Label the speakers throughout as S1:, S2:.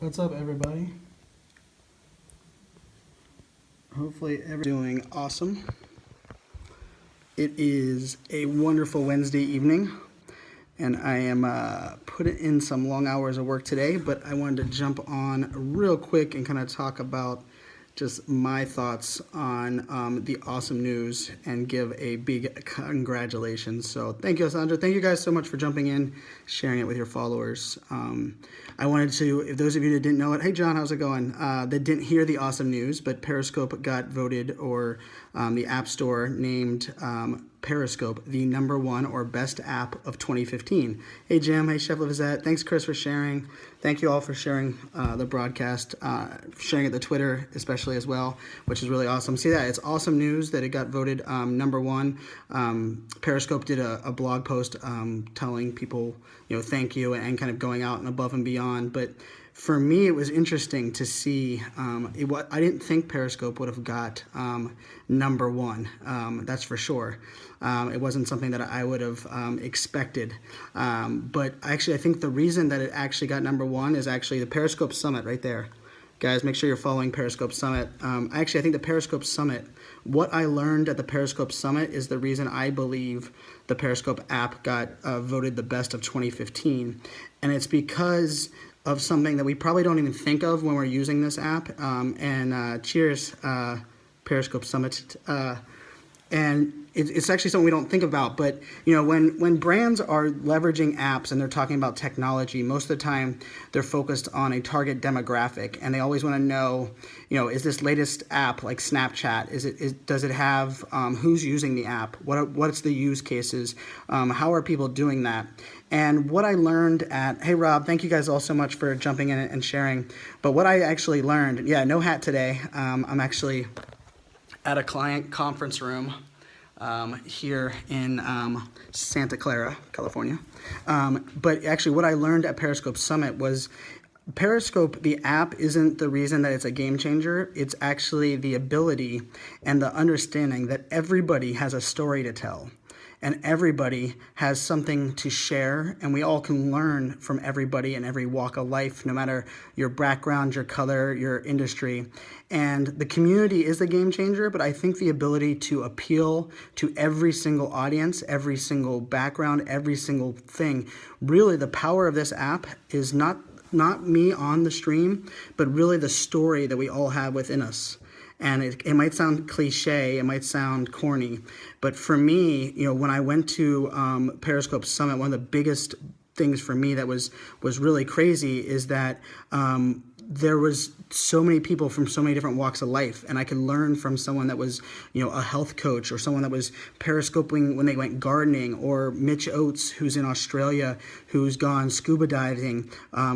S1: What's up, everybody? Hopefully, everyone's doing awesome. It is a wonderful Wednesday evening, and I am putting in some long hours of work today, but I wanted to jump on real quick and kind of talk about just my thoughts on the awesome news and give a big congratulations. So thank you, Sandra. Thank you guys so much for jumping in, sharing it with your followers. I wanted to, if those of you that didn't know it, hey John, how's it going? That didn't hear the awesome news, but Periscope got voted, or the App Store named Periscope the #1 or best app of 2015. Hey Jim, hey Chef Levizette, thanks Chris for sharing. Thank you all for sharing the broadcast, sharing it to Twitter especially as well, which is really awesome. See that, it's awesome news that it got voted #1. Periscope did a blog post telling people, thank you, and kind of going out and above and beyond. But for me, it was interesting to see. I didn't think Periscope would have got #1. That's for sure. It wasn't something that I would have expected. But actually, I think the reason that it actually got #1 is actually the Periscope Summit right there. Guys, make sure you're following Periscope Summit. I think the Periscope Summit, what I learned at the Periscope Summit is the reason I believe the Periscope app got voted the best of 2015. And it's because of something that we probably don't even think of when we're using this app. Cheers, Periscope Summit. And it's actually something we don't think about. But when brands are leveraging apps and they're talking about technology, most of the time they're focused on a target demographic, and they always want to know, is this latest app like Snapchat? Does it have who's using the app? What's the use cases? How are people doing that? And what I learned hey Rob, thank you guys all so much for jumping in and sharing. But what I actually learned, no hat today. I'm actually at a client conference room here in Santa Clara, California. But actually what I learned at Periscope Summit was Periscope, the app, isn't the reason that it's a game changer. It's actually the ability and the understanding that everybody has a story to tell. And everybody has something to share, and we all can learn from everybody in every walk of life, no matter your background, your color, your industry. And the community is the game changer, but I think the ability to appeal to every single audience, every single background, every single thing, really the power of this app is not me on the stream, but really the story that we all have within us. And it might sound cliche, it might sound corny, but for me, when I went to Periscope Summit, one of the biggest things for me that was really crazy is that there was so many people from so many different walks of life, and I could learn from someone that was, a health coach, or someone that was periscoping when they went gardening, or Mitch Oates, who's in Australia, who's gone scuba diving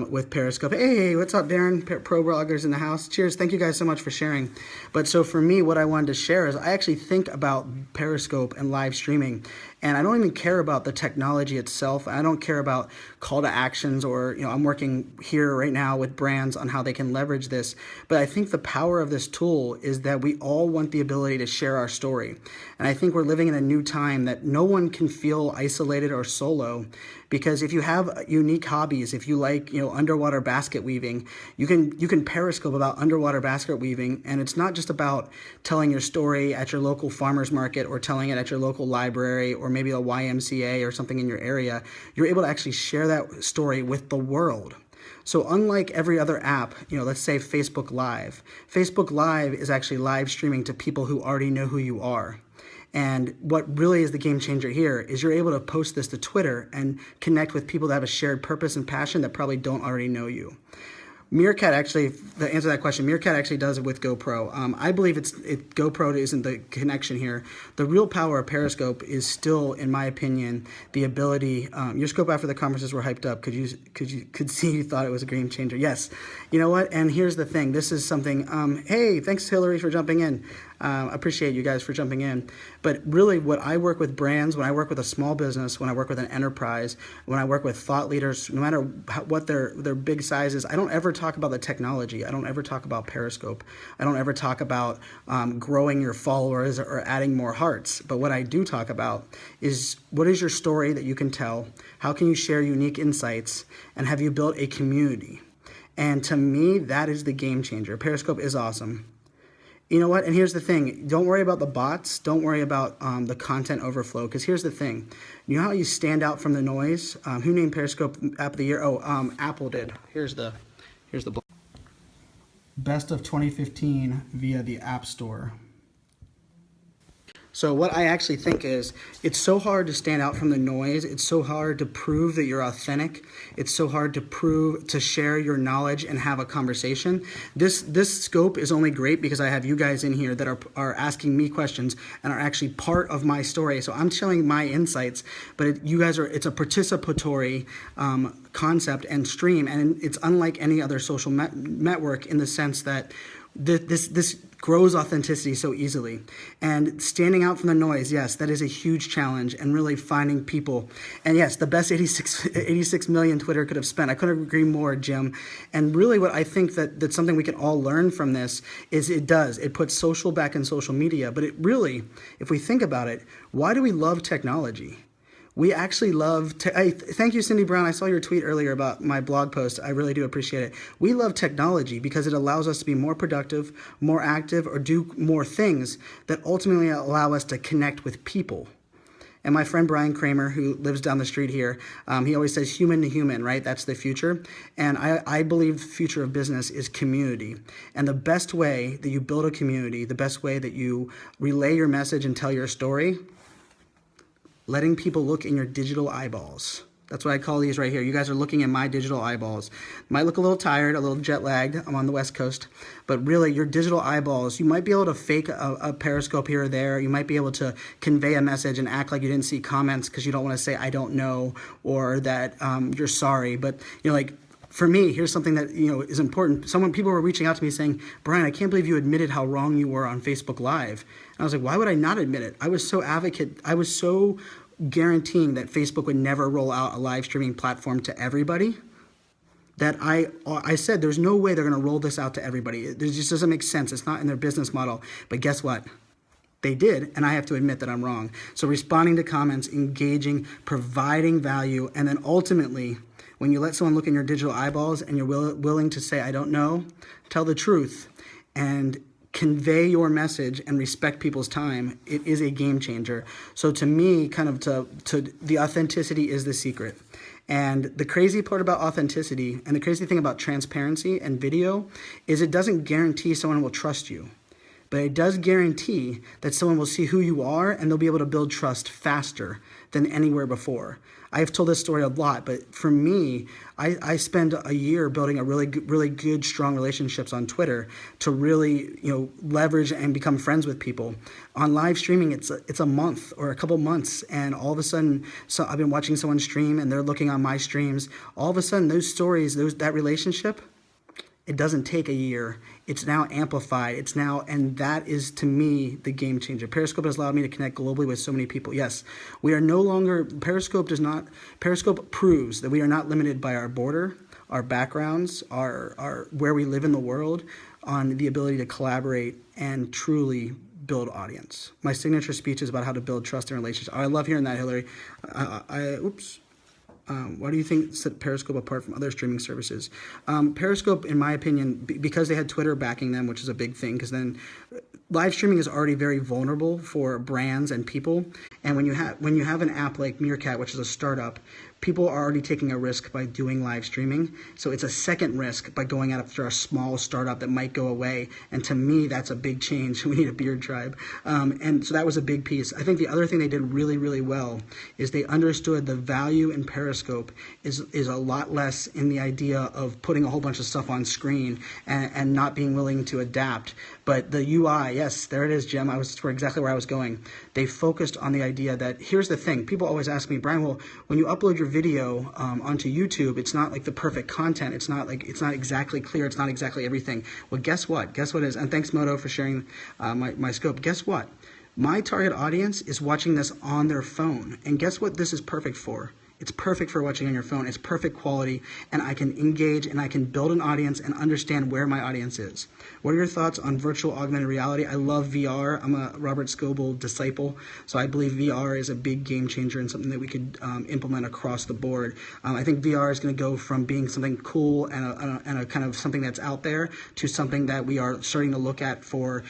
S1: with Periscope. Hey, what's up, Darren? Pro bloggers in the house. Cheers. Thank you guys so much for sharing. But so for me, what I wanted to share is I actually think about Periscope and live streaming, and I don't even care about the technology itself. I don't care about call to actions, or, I'm working here right now with brands on how they can leverage this. But I think the power of this tool is that we all want the ability to share our story. And I think we're living in a new time that no one can feel isolated or solo, because if you have unique hobbies, if you like, underwater basket weaving, you can Periscope about underwater basket weaving, and it's not just about telling your story at your local farmer's market, or telling it at your local library, or maybe a YMCA or something in your area. You're able to actually share that story with the world. So unlike every other app, let's say Facebook Live. Facebook Live is actually live streaming to people who already know who you are. And what really is the game changer here is you're able to post this to Twitter and connect with people that have a shared purpose and passion that probably don't already know you. Meerkat actually, to answer that question, Meerkat actually does it with GoPro. I believe GoPro isn't the connection here. The real power of Periscope is still, in my opinion, the ability. Your scope after the conferences were hyped up. Could see you thought it was a game changer. Yes, you know what? And here's the thing. This is something. Hey, thanks Hillary for jumping in. Appreciate you guys for jumping in. But really, what I work with brands, when I work with a small business, when I work with an enterprise, when I work with thought leaders, no matter what their big size is, I don't ever talk about the technology. I don't ever talk about Periscope. I don't ever talk about growing your followers or adding more hearts. But what I do talk about is, what is your story that you can tell? How can you share unique insights? And have you built a community? And to me, that is the game changer. Periscope is awesome. You know what? And here's the thing. Don't worry about the bots. Don't worry about the content overflow. Because here's the thing. You know how you stand out from the noise? Who named Periscope App of the Year? Oh, Apple did. Here's the best of 2015 via the App Store. So what I actually think is, it's so hard to stand out from the noise. It's so hard to prove that you're authentic. It's so hard to share your knowledge and have a conversation. This scope is only great because I have you guys in here that are asking me questions and are actually part of my story. So I'm sharing my insights, but it's a participatory concept and stream, and it's unlike any other social network in the sense that this grows authenticity so easily. And standing out from the noise, yes, that is a huge challenge, and really finding people. And yes, the best 86 million Twitter could have spent. I couldn't agree more, Jim. And really what I think that's something we can all learn from this is it puts social back in social media. But it really, if we think about it, why do we love technology? We actually love, thank you, Cindy Brown. I saw your tweet earlier about my blog post. I really do appreciate it. We love technology because it allows us to be more productive, more active, or do more things that ultimately allow us to connect with people. And my friend Brian Kramer, who lives down the street here, he always says human to human, right? That's the future. And I believe the future of business is community. And the best way that you build a community, the best way that you relay your message and tell your story, letting people look in your digital eyeballs. That's what I call these right here. You guys are looking at my digital eyeballs. Might look a little tired, a little jet lagged. I'm on the West Coast. But really, your digital eyeballs, you might be able to fake a Periscope here or there. You might be able to convey a message and act like you didn't see comments because you don't want to say, I don't know, or that you're sorry. But, for me, here's something that is important. People were reaching out to me saying, Brian, I can't believe you admitted how wrong you were on Facebook Live. And I was like, why would I not admit it? I was so guaranteeing that Facebook would never roll out a live streaming platform to everybody that I said there's no way they're going to roll this out to everybody. It just doesn't make sense. It's not in their business model. But guess what? They did, and I have to admit that I'm wrong. So responding to comments, engaging, providing value, and then ultimately, when you let someone look in your digital eyeballs and you're willing to say, I don't know, tell the truth, and convey your message and respect people's time, it is a game changer. So to me, to the authenticity is the secret. And the crazy part about authenticity and the crazy thing about transparency and video is it doesn't guarantee someone will trust you. But it does guarantee that someone will see who you are and they'll be able to build trust faster than anywhere before. I've told this story a lot, but for me, I spend a year building a really good, strong relationships on Twitter to really, leverage and become friends with people. On live streaming, it's a month or a couple months, and all of a sudden, so I've been watching someone stream, and they're looking on my streams. All of a sudden, those stories, that relationship, it doesn't take a year. It's now amplified. And that is, to me, the game changer. Periscope has allowed me to connect globally with so many people. Yes, we are no longer, Periscope proves that we are not limited by our border, our backgrounds, our where we live in the world, on the ability to collaborate and truly build audience. My signature speech is about how to build trust and relationships. I love hearing that, Hillary. Why do you think set Periscope apart from other streaming services? Periscope, in my opinion, because they had Twitter backing them, which is a big thing, because then live streaming is already very vulnerable for brands and people. And when you have an app like Meerkat, which is a startup, people are already taking a risk by doing live streaming. So it's a second risk by going after a small startup that might go away. And to me, that's a big change. We need a beard tribe. And so that was a big piece. I think the other thing they did really, really well is they understood the value in Periscope is a lot less in the idea of putting a whole bunch of stuff on screen and not being willing to adapt. But the UI, yes, there it is, Jim. For exactly where I was going. They focused on the idea that, here's the thing. People always ask me, Brian, well, when you upload your video onto YouTube, it's not like the perfect content. It's not exactly clear. It's not exactly everything. Well, guess what? Guess what it is? And thanks, Moto, for sharing my scope. Guess what? My target audience is watching this on their phone. And guess what this is perfect for? It's perfect for watching on your phone. It's perfect quality, and I can engage and I can build an audience and understand where my audience is. What are your thoughts on virtual augmented reality? I love VR. I'm a Robert Scoble disciple, so I believe VR is a big game changer and something that we could implement across the board. I think VR is going to go from being something cool and a kind of something that's out there to something that we are starting to look at for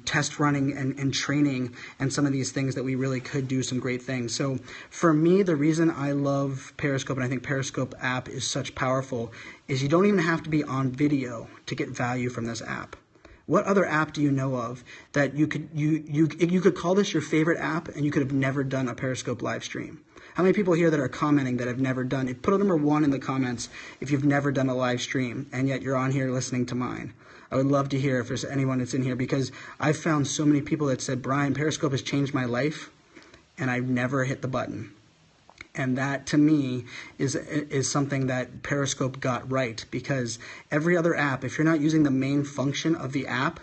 S1: test running and training and some of these things that we really could do some great things. So for me, the reason I love Periscope and I think Periscope app is such powerful is you don't even have to be on video to get value from this app. What other app do you know of that you could call this your favorite app and you could have never done a Periscope live stream? How many people here that are commenting that have never done it? Put a number 1 in the comments if you've never done a live stream and yet you're on here listening to mine. I would love to hear if there's anyone that's in here, because I've found so many people that said, Brian, Periscope has changed my life, and I've never hit the button. And that, to me, is something that Periscope got right, because every other app, if you're not using the main function of the app,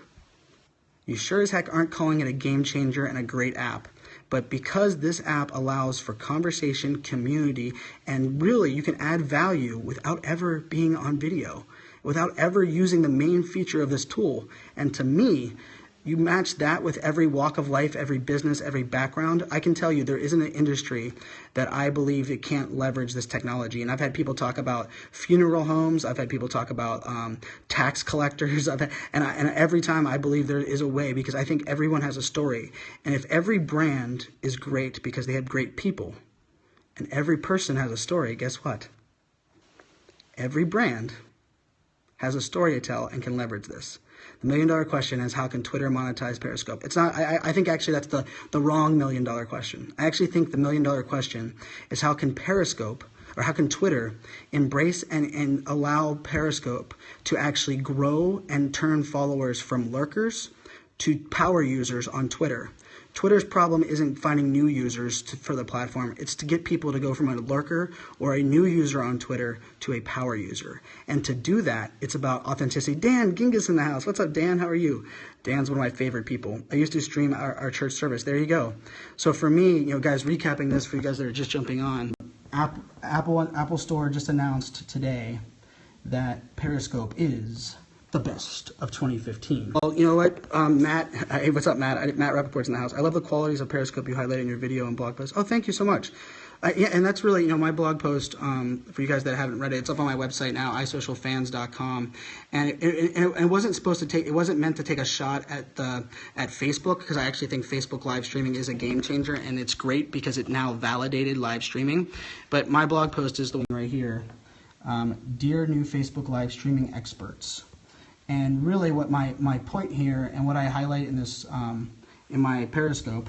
S1: you sure as heck aren't calling it a game changer and a great app. But because this app allows for conversation, community, and really you can add value without ever being on video, without ever using the main feature of this tool. And to me, you match that with every walk of life, every business, every background, I can tell you there isn't an industry that I believe it can't leverage this technology. And I've had people talk about funeral homes. I've had people talk about tax collectors. And every time I believe there is a way, because I think everyone has a story. And if every brand is great because they have great people, and every person has a story, guess what? Every brand has a story to tell and can leverage this. The million-dollar question is, how can Twitter monetize Periscope? It's not. I think actually that's the wrong million-dollar question. I actually think the million-dollar question is, how can Periscope, or how can Twitter embrace and allow Periscope to actually grow and turn followers from lurkers to power users on Twitter? Twitter's problem isn't finding new users for the platform. It's to get people to go from a lurker or a new user on Twitter to a power user. And to do that, it's about authenticity. Dan Gingas in the house. What's up, Dan? How are you? Dan's one of my favorite people. I used to stream our church service. There you go. So for me, guys, recapping this for you guys that are just jumping on, Apple Store just announced today that Periscope is the best of 2015. Well, you know what, Matt, hey, what's up, Matt? Matt Rappaport's in the house. I love the qualities of Periscope you highlighted in your video and blog post. Oh, thank you so much. Yeah, and that's really, my blog post, for you guys that haven't read it, it's up on my website now, isocialfans.com, and it wasn't supposed to take, it wasn't meant to take a shot at Facebook, because I actually think Facebook live streaming is a game changer, and it's great because it now validated live streaming. But my blog post is the one right here, Dear New Facebook Live Streaming Experts. And really what my point here, and what I highlight in this, in my Periscope,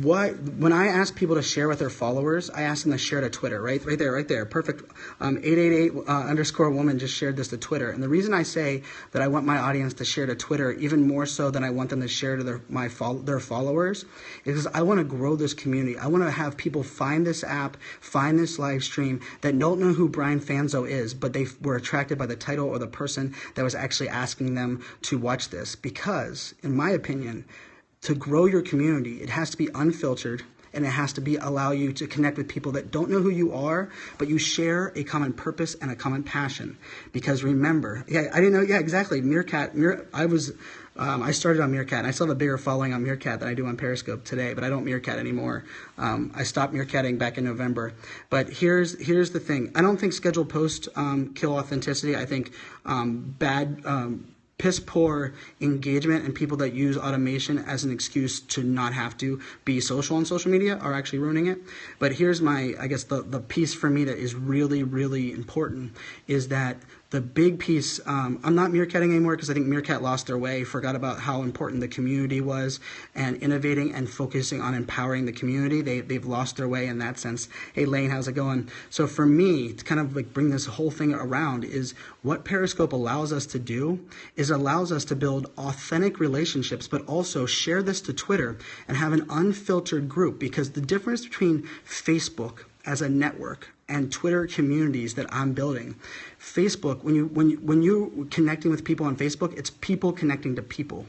S1: when I ask people to share with their followers, I ask them to share to Twitter, right there, perfect. 888_woman just shared this to Twitter. And the reason I say that I want my audience to share to Twitter even more so than I want them to share to their followers is because I want to grow this community. I want to have people find this app, find this live stream, that don't know who Brian Fanzo is, but they were attracted by the title or the person that was actually asking them to watch this. Because, in my opinion, to grow your community, it has to be unfiltered, and it has to allow you to connect with people that don't know who you are, but you share a common purpose and a common passion. Because remember, I didn't know, exactly, I started on Meerkat, and I still have a bigger following on Meerkat than I do on Periscope today, but I don't Meerkat anymore. I stopped Meerkatting back in November. But here's the thing. I don't think scheduled posts kill authenticity. I think piss poor engagement and people that use automation as an excuse to not have to be social on social media are actually ruining it. But here's I guess the piece for me that is really, really important is that the big piece, I'm not Meerkatting anymore because I think Meerkat lost their way, forgot about how important the community was, and innovating and focusing on empowering the community. They've lost their way in that sense. Hey, Lane, how's it going? So for me, to kind of like bring this whole thing around, is what Periscope allows us to do is allows us to build authentic relationships, but also share this to Twitter and have an unfiltered group. Because the difference between Facebook as a network and Twitter communities that I'm building, Facebook, when you're connecting with people on Facebook, it's people connecting to people.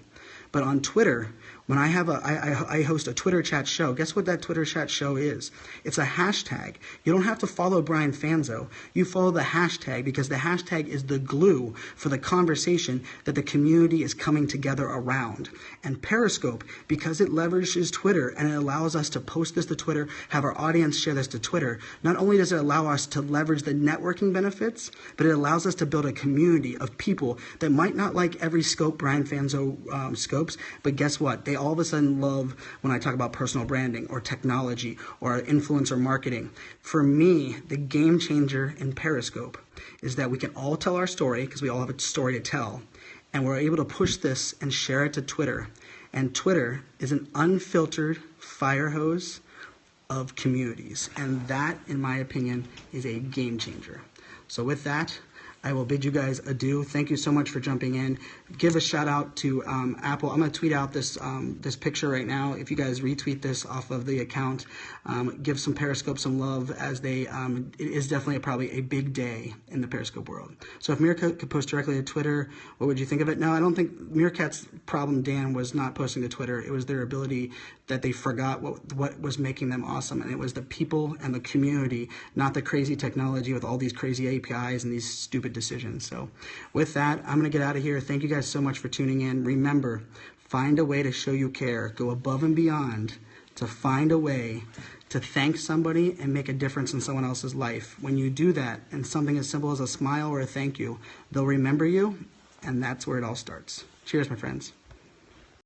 S1: But on Twitter, When I have I host a Twitter chat show, guess what that Twitter chat show is? It's a hashtag. You don't have to follow Brian Fanzo. You follow the hashtag because the hashtag is the glue for the conversation that the community is coming together around. And Periscope, because it leverages Twitter and it allows us to post this to Twitter, have our audience share this to Twitter, not only does it allow us to leverage the networking benefits, but it allows us to build a community of people that might not like every scope Brian Fanzo scopes, but guess what? They all of a sudden love when I talk about personal branding or technology or influencer marketing. For me, the game changer in Periscope is that we can all tell our story because we all have a story to tell, and we're able to push this and share it to Twitter. And Twitter is an unfiltered fire hose of communities, and that, in my opinion, is a game changer. So with that, I will bid you guys adieu. Thank you so much for jumping in. Give a shout out to Apple. I'm going to tweet out this this picture right now. If you guys retweet this off of the account, give some Periscope some love, as they it is definitely probably a big day in the Periscope world. So if Meerkat could post directly to Twitter, what would you think of it? No, I don't think Meerkat's problem, Dan, was not posting to Twitter. It was their ability that they forgot what was making them awesome, and it was the people and the community, not the crazy technology with all these crazy APIs and these stupid decisions. So with that, I'm going to get out of here. Thank you guys so much for tuning in. Remember, find a way to show you care. Go above and beyond to find a way to thank somebody and make a difference in someone else's life. When you do that, and something as simple as a smile or a thank you, they'll remember you, and that's where it all starts. Cheers, my friends.